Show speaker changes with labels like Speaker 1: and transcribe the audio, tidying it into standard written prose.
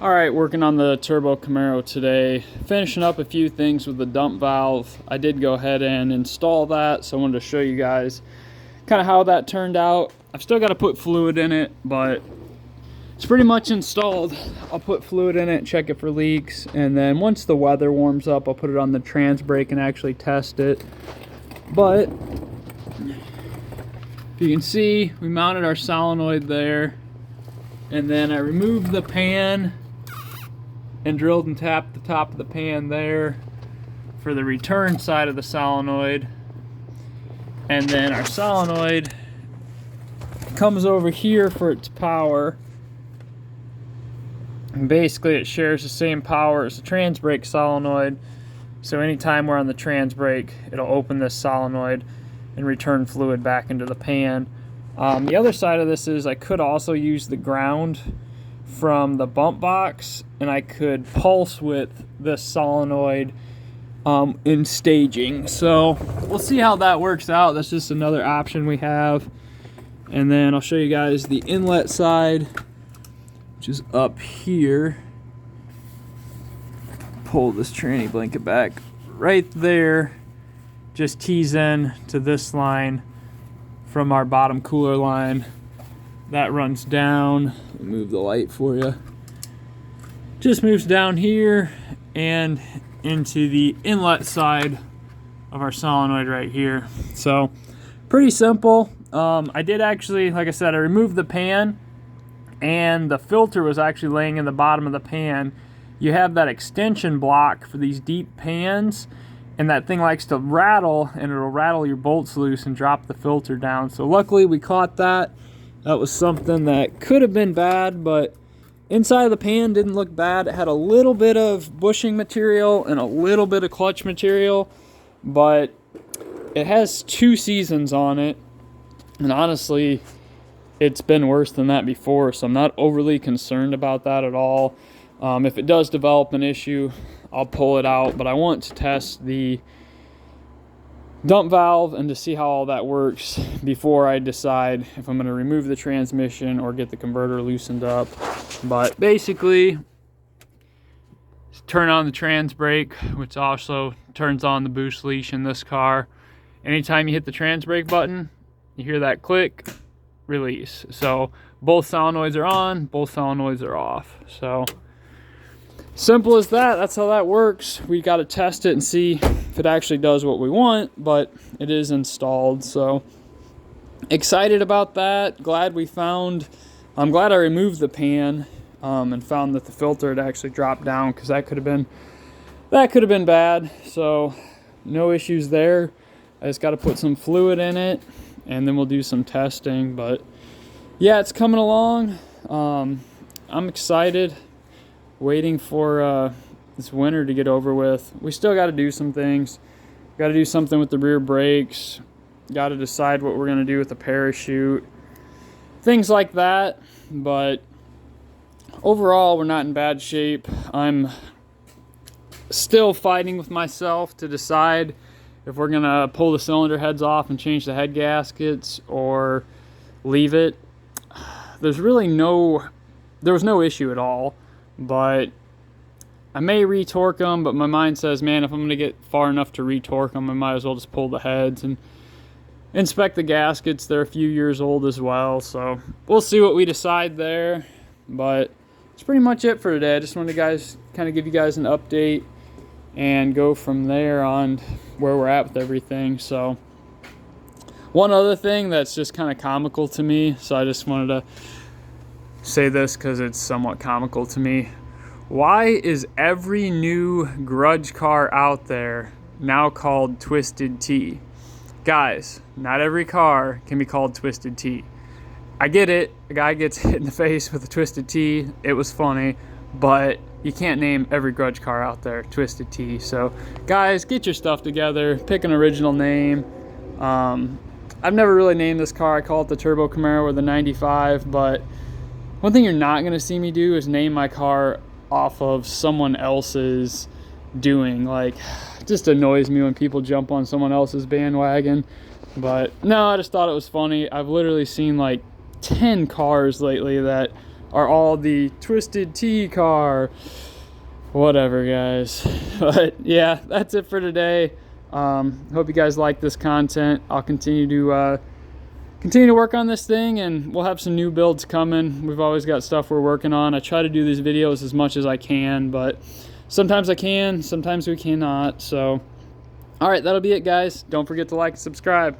Speaker 1: All right, working on the Turbo Camaro today. Finishing up a few things with the dump valve. I did go ahead and install that, so I wanted to show you guys kind of how that turned out. I've still got to put fluid in it, but it's pretty much installed. I'll put fluid in it, check it for leaks, and then once the weather warms up, I'll put it on the trans brake and actually test it. But if you can see, we mounted our solenoid there, and then I removed the pan and drilled and tapped the top of the pan there for the return side of the solenoid. And then our solenoid comes over here for its power. And basically it shares the same power as the trans brake solenoid. So anytime we're on the trans brake, it'll open this solenoid and return fluid back into the pan. The other side of this is I could also use the ground from the bump box, and I could pulse width this solenoid in staging. So we'll see how that works out. That's just another option we have. And then I'll show you guys the inlet side, which is up here. Pull this tranny blanket back. Right there just tees in to this line from our bottom cooler line. That runs down. Move the light for you. Just moves down here and into the inlet side of our solenoid right here. So pretty simple. I did actually, like I said, I removed the pan, and the filter was actually laying in the bottom of the pan. You have that extension block for these deep pans, and that thing likes to rattle, and it'll rattle your bolts loose and drop the filter down. So luckily we caught that. That was something that could have been bad, but inside of the pan didn't look bad. It had a little bit of bushing material and a little bit of clutch material, but it has 2 seasons on it, and honestly it's been worse than that before, so I'm not overly concerned about that at all. If it does develop an issue, I'll pull it out, but I want to test the dump valve and to see how all that works before I decide if I'm going to remove the transmission or get the converter loosened up. But basically, turn on the trans brake, which also turns on the boost leash in this car. Anytime you hit the trans brake button, you hear that click, release. So both solenoids are on, both solenoids are off. So simple as that. That's how that works. We got to test it and see if it actually does what we want, but it is installed. So excited about that. I'm glad I removed the pan and found that the filter had actually dropped down, because that could have been bad. So no issues there. I just got to put some fluid in it, and then we'll do some testing. But yeah, it's coming along. I'm excited. Waiting for this winter to get over with. We still got to do some things. Got to do something with the rear brakes. Got to decide what we're going to do with the parachute. Things like that. But overall, we're not in bad shape. I'm still fighting with myself to decide if we're going to pull the cylinder heads off and change the head gaskets or leave it. There was no issue at all. But I may retorque them, but my mind says, man, if I'm going to get far enough to retorque them, I might as well just pull the heads and inspect the gaskets. They're a few years old as well, so we'll see what we decide there. But that's pretty much it for today. I just wanted to kind of give you guys an update and go from there on where we're at with everything. So one other thing that's just kind of comical to me, so I just wanted to say this because it's somewhat comical to me. Why is every new grudge car out there now called Twisted Tea? Guys, not every car can be called Twisted Tea. I get it. A guy gets hit in the face with a Twisted Tea. It was funny, but you can't name every grudge car out there Twisted Tea. So guys, get your stuff together. Pick an original name. I've never really named this car. I call it the Turbo Camaro or the 95, but one thing you're not going to see me do is name my car off of someone else's doing. Like, it just annoys me when people jump on someone else's bandwagon. But no, I just thought it was funny. I've literally seen like 10 cars lately that are all the Twisted Tea car. Whatever, guys. But yeah, that's it for today. Hope you guys like this content. I'll continue to work on this thing, and we'll have some new builds coming. We've always got stuff we're working on. I try to do these videos as much as I can, but sometimes I can, sometimes we cannot. So all right, that'll be it, guys. Don't forget to like and subscribe.